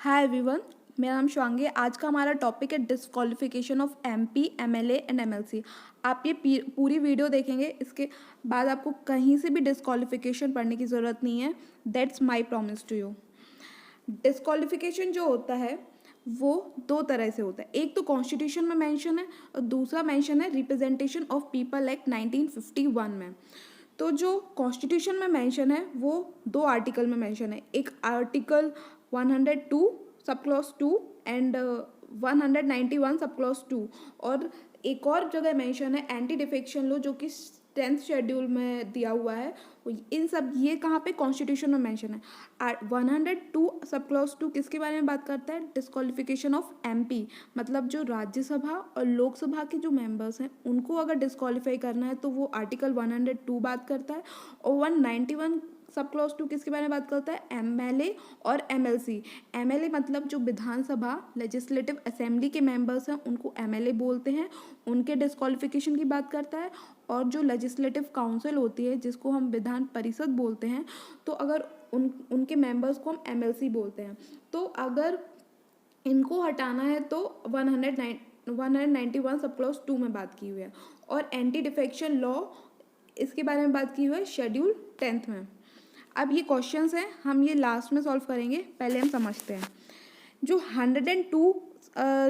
Hi everyone, मेरा नाम शिवांगी। आज का हमारा टॉपिक है disqualification of MP, MLA and MLC. आप ये पूरी वीडियो देखेंगे, इसके बाद आपको कहीं से भी डिस्क्वालिफिकेशन पढ़ने की ज़रूरत नहीं है। That's my promise to you. Disqualification जो होता है वो दो तरह से होता है। एक तो कॉन्स्टिट्यूशन में मेंशन है और दूसरा मेंशन है रिप्रेजेंटेशन ऑफ पीपल एक्ट 1951 में। तो जो कॉन्स्टिट्यूशन में मेंशन है वो दो आर्टिकल में मेंशन है। एक article 102 sub clause 2 and 191 sub clause 2, और एक और जगह मेंशन है एंटी डिफेक्शन लॉ जो कि 10th शेड्यूल में दिया हुआ है। इन सब ये कहाँ पे कॉन्स्टिट्यूशन में मेंशन है। 102 सब क्लॉज 2 किसके बारे में बात करता है? डिस्क्वालिफिकेशन ऑफ एमपी, मतलब जो राज्यसभा और लोकसभा के जो मेंबर्स हैं उनको अगर डिस्क्वालीफाई करना है तो वो आर्टिकल 102 बात करता है। और 191 सब क्लॉज 2 किसके बारे में बात करता है? एमएलए और एमएलसी। एमएलए मतलब जो विधानसभा लेजिस्लेटिव असेंबली के मेंबर्स हैं उनको एमएलए बोलते हैं, उनके डिस्क्वालिफिकेशन की बात करता है। और जो लेजिस्लेटिव काउंसिल होती है जिसको हम विधान परिषद बोलते हैं, तो अगर उनके मेंबर्स को हम एमएलसी बोलते हैं। तो अगर इनको हटाना है तो 191 सब क्लॉज 2 में बात की हुई है। और एंटी डिफेक्शन लॉ इसके बारे में बात की हुई है शेड्यूल 10th में। अब ये क्वेश्चंस हैं, हम ये लास्ट में सॉल्व करेंगे, पहले हम समझते हैं। जो 102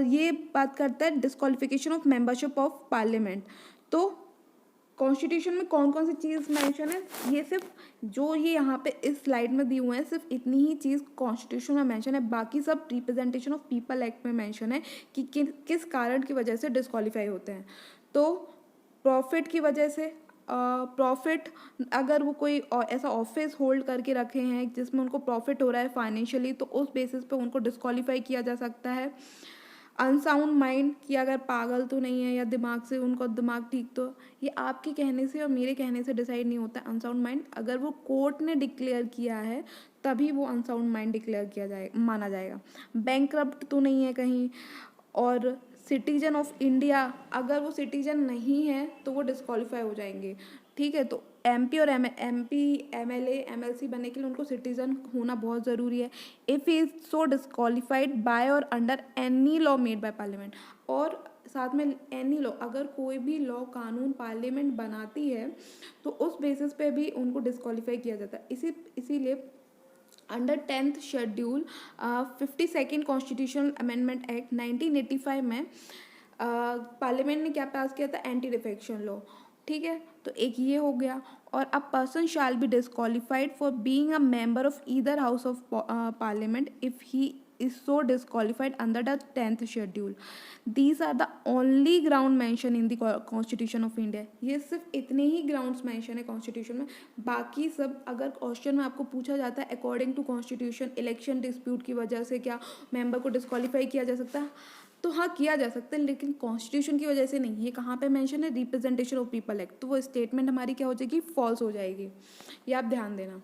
ये बात करता है disqualification of membership of parliament. तो कॉन्स्टिट्यूशन में कौन कौन सी चीज़ मेंशन है, ये सिर्फ जो ये यहाँ पे इस स्लाइड में दी हुए हैं सिर्फ इतनी ही चीज़ कॉन्स्टिट्यूशन में मेंशन है। बाकी सब रिप्रेजेंटेशन ऑफ पीपल एक्ट में मेंशन है कि किस कारण की वजह से डिस्क्वालीफाई होते हैं। तो प्रॉफिट की वजह से, प्रॉफिट अगर वो कोई ऐसा ऑफिस होल्ड करके रखे हैं जिसमें उनको प्रॉफिट हो रहा है फाइनेंशियली, तो उस बेसिस पे उनको डिस्क्वालीफाई किया जा सकता है। अनसाउंड माइंड, कि अगर पागल तो नहीं है या दिमाग से उनको दिमाग ठीक, तो ये आपके कहने से और मेरे कहने से डिसाइड नहीं होता। अनसाउंड माइंड अगर वो कोर्ट ने डिक्लेयर किया है तभी वो अनसाउंड माइंड डिक्लेयर किया जाएगा, माना जाएगा। बैंकरप्ट तो नहीं है कहीं। और सिटीजन ऑफ इंडिया, अगर वो सिटीजन नहीं है तो वो डिस्क्वालीफाई हो जाएंगे। ठीक है, तो एमपी और एमपी, एमएलए, एमएलसी बनने के लिए उनको सिटीजन होना बहुत ज़रूरी है। If he is so disqualified by or under any law made by parliament, और साथ में एनी लॉ, अगर कोई भी लॉ कानून पार्लियामेंट बनाती है तो उस बेसिस पे भी उनको डिस्क्वालीफाई किया जाता है। इसीलिए under 10th schedule 52nd constitutional amendment act 1985 में पार्लियामेंट ने क्या पास किया था? Anti defection law. ठीक है, तो एक ये हो गया। और a person shall be disqualified for being a member of either house of parliament if he is so disqualified under the 10th schedule. These are the only ground mentioned in the Constitution of India. ये सिर्फ इतने ही grounds mention है constitution में। बाकी सब अगर question में आपको पूछा जाता है according to constitution, election dispute की वजह से क्या मेंबर को डिस्क्वालीफाई किया जा सकता है, तो हाँ किया जा सकता है, लेकिन कॉन्स्टिट्यूशन की वजह से नहीं। ये कहाँ पे मेंशन है? Representation of people act. तो वो स्टेटमेंट हमारी क्या हो जाएगी? फॉल्स हो जाएगी। ये आप ध्यान देना।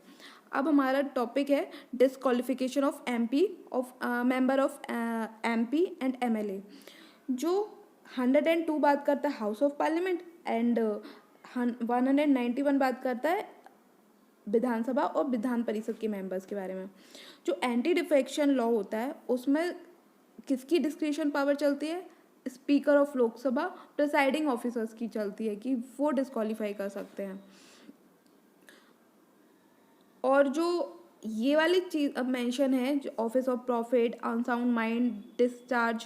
अब हमारा टॉपिक है disqualification of MP, of member of MP and MLA. जो 102 बात करता है हाउस ऑफ पार्लियामेंट एंड 191 बात करता है विधानसभा और विधान परिषद के मेंबर्स के बारे में। जो एंटी डिफेक्शन लॉ होता है उसमें किसकी डिस्क्रिशन पावर चलती है? Speaker of Lok Sabha, presiding officers की चलती है कि वो डिस्क्वालीफाई कर सकते हैं। और जो ये वाली चीज़ अब मेंशन है, जो office of profit, unsound mind, discharge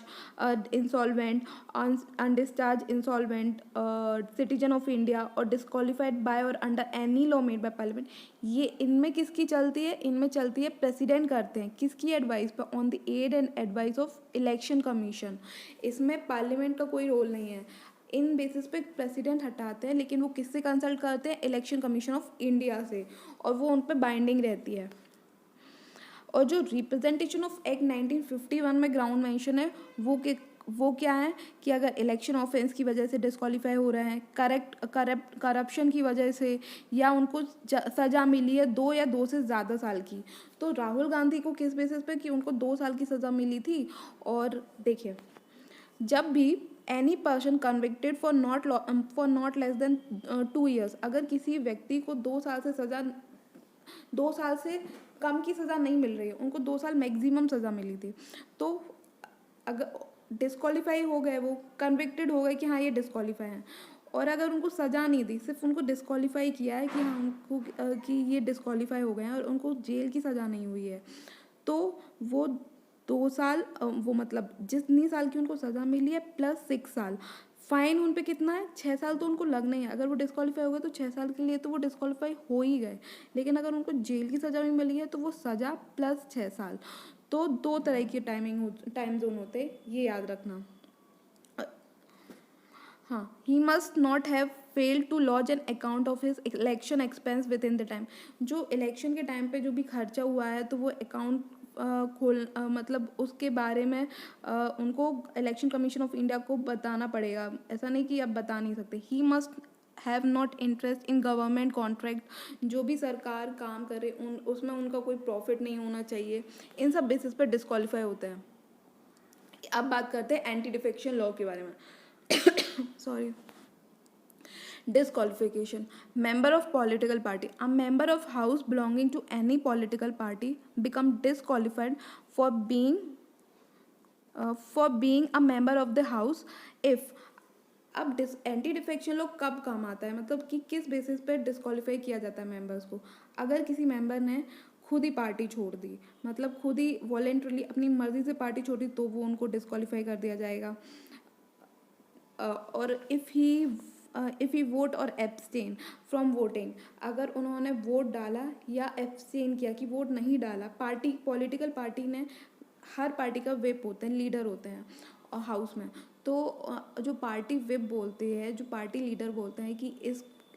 insolvent, undischarged insolvent, citizen of India और disqualified by or under any law made by parliament, ये इनमें किसकी चलती है? इनमें चलती है प्रेसिडेंट करते हैं। किसकी एडवाइस पर? On the aid and advice of election commission. इसमें पार्लियामेंट का कोई रोल नहीं है। इन बेसिस पे प्रेसिडेंट हटाते हैं, लेकिन वो किससे कंसल्ट करते हैं? इलेक्शन कमीशन ऑफ इंडिया से, और वो उन पर बाइंडिंग रहती है। और जो रिप्रेजेंटेशन ऑफ एक्ट 1951 में ग्राउंड मेंशन है वो क्या है कि अगर इलेक्शन ऑफेंस की वजह से डिस्क्वालीफाई हो रहे हैं, करप्शन की वजह से, या उनको सज़ा मिली है 2 या 2 से ज़्यादा साल की। तो राहुल गांधी को किस बेसिस पे? कि उनको 2 साल की सज़ा मिली थी। और देखिए, जब भी any person convicted for not less than 2 years, अगर किसी व्यक्ति को 2 साल से कम की सज़ा नहीं मिल रही है, उनको 2 साल मैक्सिमम सज़ा मिली थी। तो अगर डिस्क्वालीफाई हो गए, वो कन्विक्टेड हो गए कि हाँ ये डिस्क्वालीफाई हैं, और अगर उनको सज़ा नहीं दी, सिर्फ उनको डिस्क्वालीफाई किया है कि हाँ उनको कि ये डिस्क्वालीफाई हो गए हैं और उनको जेल की सज़ा नहीं हुई है, तो वो 2 साल वो मतलब जितनी साल की उनको सज़ा मिली है प्लस 6 साल, फाइन उन पे कितना है, 6 साल तो उनको लगने हैं। अगर वो डिस्क्वालीफाई हो गए तो 6 साल के लिए तो वो डिस्क्वालीफाई हो ही गए, लेकिन अगर उनको जेल की सज़ा भी मिली है तो वो सज़ा प्लस 6 साल। तो 2 तरह की टाइम जोन होते हैं, ये याद रखना। हाँ, he must not have failed to lodge an account of his election expense within the time. जो इलेक्शन के टाइम पे जो भी खर्चा हुआ है तो वो अकाउंट मतलब उसके बारे में उनको इलेक्शन कमीशन ऑफ इंडिया को बताना पड़ेगा, ऐसा नहीं कि आप बता नहीं सकते। He must have not interest in government contract, जो भी सरकार काम करे उसमें उनका कोई प्रॉफिट नहीं होना चाहिए, इन सब बेसिस पर डिस्क्वालीफाई होते हैं। अब बात करते हैं एंटी डिफेक्शन लॉ के बारे में। Sorry. Disqualification. Member of political party. A member of house belonging to any political party become disqualified for being a member of the house if. अब एंटी डिफेक्शन लॉ कब काम आता है, मतलब कि किस बेसिस पे डिस्क्वालीफाई किया जाता है मेंबर्स को। अगर किसी मेंबर ने खुद ही पार्टी छोड़ दी, मतलब खुद ही वॉलेंटरली अपनी मर्जी से पार्टी छोड़ी, तो वो उनको डिस्क्वालीफाई कर दिया जाएगा। और इफ़ ही वोट और एब्सटेन फ्रॉम वोटिंग, अगर उन्होंने वोट डाला या एब्सटेन किया कि वोट नहीं डाला, पार्टी पॉलिटिकल पार्टी ने, हर पार्टी का विप होते हैं, लीडर होते हैं हाउस में, तो जो पार्टी विप बोलते हैं, जो पार्टी लीडर बोलते हैं कि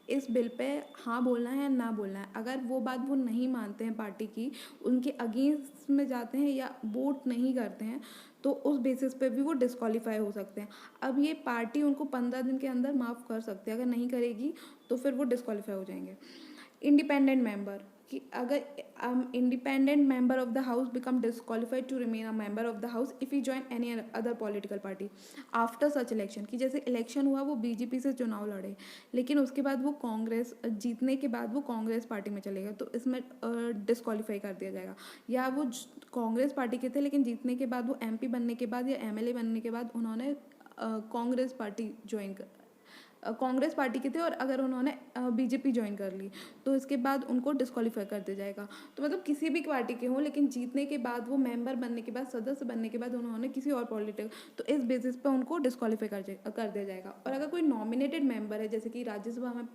इस बिल पे हाँ बोलना है या ना बोलना है, अगर वो बात वो नहीं मानते हैं पार्टी की, उनके अगेंस्ट में जाते हैं या वोट नहीं करते हैं, तो उस बेसिस पे भी वो डिस्क्वालीफाई हो सकते हैं। अब ये पार्टी उनको 15 दिन के अंदर माफ़ कर सकती है, अगर नहीं करेगी तो फिर वो डिस्क्वालीफाई हो जाएंगे। इंडिपेंडेंट मेंबर, कि अगर independent member of the house become disqualified to remain a member of the house if he join any other political party after such election, कि जैसे इलेक्शन हुआ, वो बीजेपी से चुनाव लड़े, लेकिन उसके बाद वो कांग्रेस जीतने के बाद वो कांग्रेस पार्टी में चले गए, तो इसमें डिस्क्वालीफाई कर दिया जाएगा। या वो कांग्रेस पार्टी के थे, लेकिन जीतने के बाद वो एमपी बनने के बाद या एमएलए बनने के बाद उन्होंने कांग्रेस पार्टी कांग्रेस पार्टी के थे, और अगर उन्होंने बीजेपी ज्वाइन कर ली तो इसके बाद उनको डिस्क्वालीफाई कर दिया जाएगा। तो मतलब किसी भी पार्टी के हों, लेकिन जीतने के बाद वो मेंबर बनने के बाद, सदस्य बनने के बाद उन्होंने किसी और पॉलिटिकल, तो इस बेसिस पे उनको डिस्क्वालीफाई कर दिया जाएगा। और अगर कोई नॉमिनेटेड मेंबर है, जैसे कि राज्यसभा में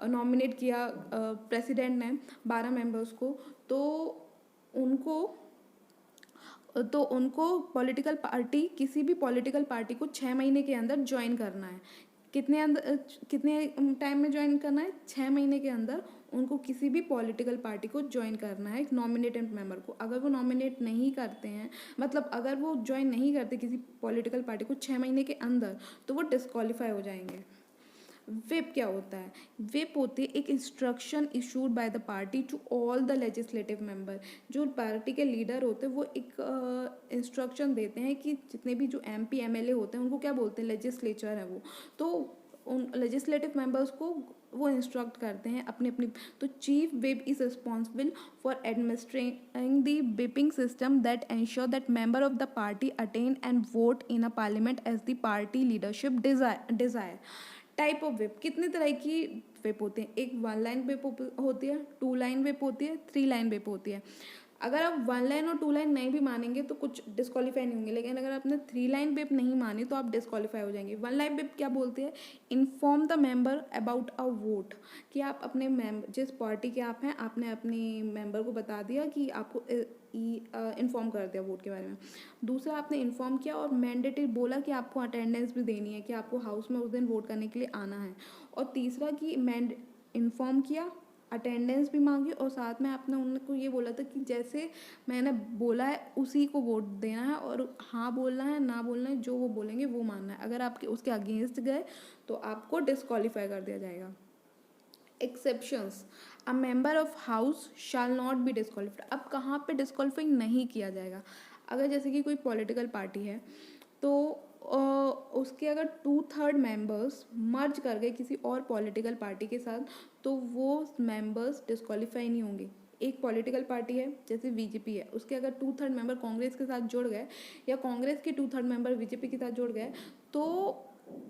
नॉमिनेट किया प्रेसिडेंट ने 12 मेंबर्स को, तो उनको पॉलिटिकल पार्टी, किसी भी पॉलिटिकल पार्टी को 6 महीने के अंदर ज्वाइन करना है। कितने टाइम में ज्वाइन करना है? 6 महीने के अंदर उनको किसी भी पॉलिटिकल पार्टी को ज्वाइन करना है, एक नॉमिनेटेड मेंबर को। अगर वो नॉमिनेट नहीं करते हैं, मतलब अगर वो ज्वाइन नहीं करते किसी पॉलिटिकल पार्टी को 6 महीने के अंदर, तो वो डिस्क्वालीफाई हो जाएंगे। विप क्या होता है? विप होती है एक instruction issued by the party to all the legislative member. जो पार्टी के लीडर होते हैं वो एक इंस्ट्रक्शन देते हैं कि जितने भी जो एमपी एमएलए होते हैं उनको क्या बोलते हैं, लेजिस्लेचर है वो, तो उन लेजिस्लेटिव मेंबर्स को वो इंस्ट्रक्ट करते हैं अपनी अपनी। तो chief whip is responsible for administrating the whipping system that ensure that member of the party attend and vote in a parliament as the party leadership desire. Type of whip, कितने तरह की whip होते हैं? एक 1 line whip होती है, 2 line whip होती है, 3 लाइन विप होती है। अगर आप 1 लाइन और 2 लाइन नहीं भी मानेंगे तो कुछ डिस्क्वालीफाई नहीं होंगे, लेकिन अगर आपने 3 लाइन विप नहीं मानी तो आप डिस्क्वालीफाई हो जाएंगे। 1 लाइन विप क्या बोलते हैं? Inform the member about a vote, कि आप अपने जिस पार्टी के आप हैं, आपने अपने मेंबर को बता दिया कि आपको इन्फॉर्म कर दिया वोट के बारे में। दूसरा, आपने इन्फॉर्म किया और मैंडेटरी बोला कि आपको अटेंडेंस भी देनी है, कि आपको हाउस में उस दिन वोट करने के लिए आना है। और तीसरा कि इन्फॉर्म किया, अटेंडेंस भी मांगी, और साथ में आपने उनको ये बोला था कि जैसे मैंने बोला है उसी को वोट देना है, और हाँ बोलना है, ना बोलना है, जो वो बोलेंगे वो मानना है। अगर आपके उसके अगेंस्ट गए तो आपको डिस्क्वालीफाई कर दिया जाएगा। Exceptions, a member of house shall not be disqualified. अब कहाँ पे डिस्क्वालीफाई नहीं किया जाएगा? अगर जैसे कि कोई पॉलिटिकल पार्टी है, तो उसके अगर 2/3 मेंबर्स मर्ज कर गए किसी और पॉलिटिकल पार्टी के साथ, तो वो मेंबर्स डिस्क्वालीफाई नहीं होंगे। एक पॉलिटिकल पार्टी है जैसे बीजेपी है, उसके अगर 2/3 मेंबर कांग्रेस के साथ जुड़ गए या कांग्रेस के 2/3 मेंबर बीजेपी के साथ जुड़ गए तो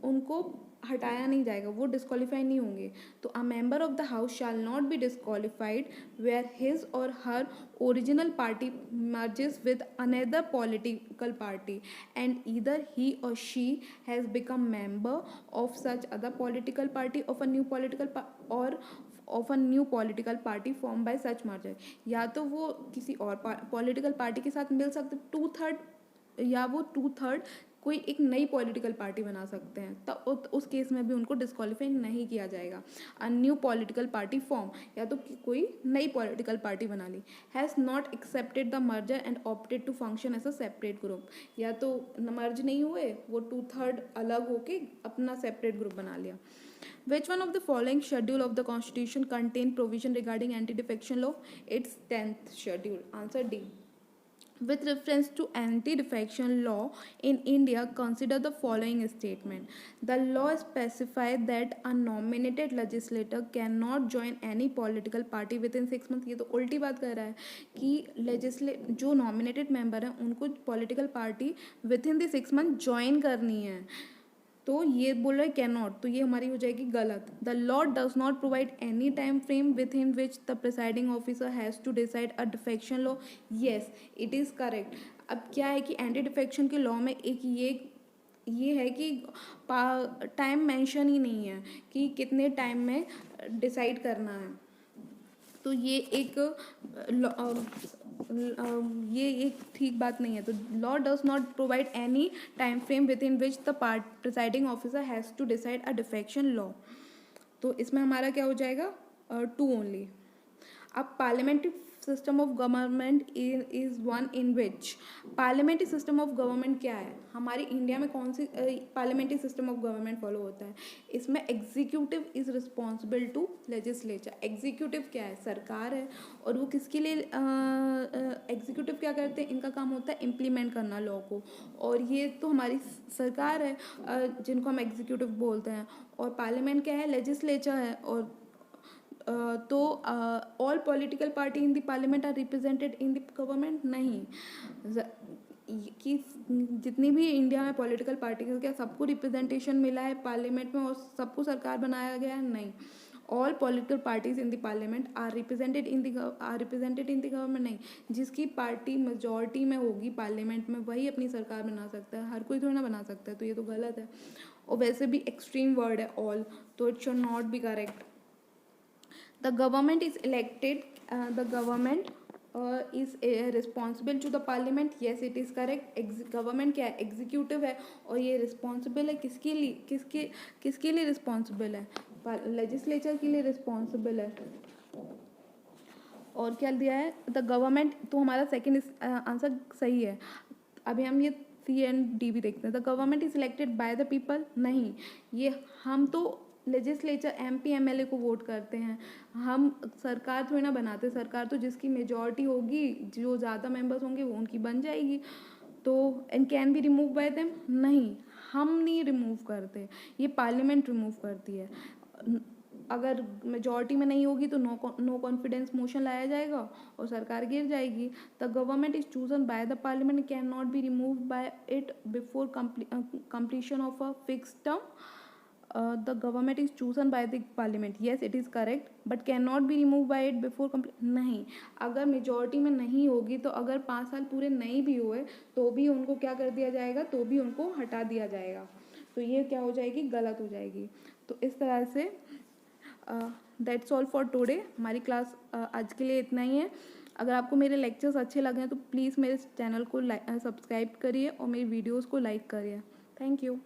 उनको हटाया नहीं जाएगा, वो डिस्क्वालीफाई नहीं होंगे। तो a member of the house shall not be disqualified where his or her original party merges with another political party and either he or she has become member of such other political party of a new or of a new political party formed by such merger। या तो वो किसी और political party के साथ मिल सकते 2/3 या वो 2/3 कोई एक नई पॉलिटिकल पार्टी बना सकते हैं, तब उस केस में भी उनको डिस्क्वालीफाई नहीं किया जाएगा। A new political party form, या तो कोई नई पॉलिटिकल पार्टी बना ली, has not accepted the merger and opted to function as a separate group, या तो मर्ज नहीं हुए, वो 2/3 अलग होके अपना सेपरेट ग्रुप बना लिया। Which one of the following schedule of the Constitution contain provision regarding anti-defection law? It's 10th schedule. Answer D. With reference to anti-defection law in India, consider the following statement. The law specifies that a nominated legislator cannot join any political party within 6 months। ये तो उल्टी बात कर रहा है कि जो nominated member हैं उनको political party within the 6 months join करनी है, तो ये बोल रहा है कैन नॉट, तो ये हमारी हो जाएगी गलत। The law does not provide any time frame within which the presiding officer has to decide a defection law. Yes, it is correct. अब क्या है कि एंटी डिफेक्शन के लॉ में एक ये है कि टाइम मेंशन ही नहीं है कि कितने टाइम में डिसाइड करना है, तो ये एक ठीक बात नहीं है। तो law does not provide any time frame within which the presiding officer has to decide a defection law, तो इसमें हमारा क्या हो जाएगा 2 ओनली। अब parliamentary system of government is one in which, parliamentary system of government क्या है, हमारी इंडिया में कौन सी parliamentary system of government follow होता है। इसमें executive is responsible to legislature. Executive क्या है, सरकार है, और वो किसके लिए एग्जीक्यूटिव क्या करते हैं, इनका काम होता है इम्प्लीमेंट करना लॉ को, और ये तो हमारी सरकार है जिनको हम एग्जीक्यूटिव बोलते हैं, और पार्लियामेंट क्या है, लेजिस्लेचर है। और तो all political party in the parliament are represented in the government, नहीं, कि जितनी भी इंडिया में पॉलिटिकल पार्टी क्या सबको रिप्रेजेंटेशन मिला है पार्लियामेंट में और सबको सरकार बनाया गया है, नहीं। All political parties in the parliament are represented in the government, नहीं। जिसकी पार्टी मेजॉरिटी में होगी पार्लियामेंट में वही अपनी सरकार बना सकता है, हर कोई थोड़ी ना बना सकता है, तो ये तो गलत है। और वैसे भी एक्सट्रीम वर्ड है ऑल, तो it should not be correct. The government is elected, the government is responsible to the parliament, yes it is correct। Government क्या है, एग्जीक्यूटिव है, और ये रिस्पॉन्सिबल है किसके लिए, किसके लिए रिस्पॉन्सिबल है, लेजिस्लेचर के लिए रिस्पॉन्सिबल है। और क्या दिया है, द गवर्नमेंट, तो हमारा सेकंड आंसर सही है। अभी हम ये सी एंड डी भी देखते हैं। The government is elected by the people, नहीं, ये हम तो लेजिस्लेचर MP MLA को वोट करते हैं, हम सरकार थोड़ी ना बनाते। सरकार तो जिसकी मेजॉरिटी होगी, जो ज़्यादा मेंबर्स होंगे वो उनकी बन जाएगी। तो and can be remove by them, नहीं, हम नहीं रिमूव करते, ये पार्लियामेंट रिमूव करती है। अगर मेजॉरिटी में नहीं होगी तो नो कॉन्फिडेंस मोशन लाया जाएगा और सरकार गिर जाएगी। The government is chosen by the parliament can not be remove by it before completion of a fixed term। The government is chosen by the parliament, yes it is correct, but cannot be removed by it before नहीं, अगर majority में नहीं होगी तो अगर 5 साल पूरे नहीं भी हुए तो भी उनको क्या कर दिया जाएगा, तो भी उनको हटा दिया जाएगा। तो ये क्या हो जाएगी, गलत हो जाएगी। तो इस तरह से दैट्स ऑल फॉर टुडे। हमारी क्लास आज के लिए इतना ही है। अगर आपको मेरे लेक्चर्स अच्छे लगे हैं तो प्लीज़ मेरे चैनल को सब्सक्राइब करिए और मेरी वीडियोज़ को लाइक करिए। Thank you.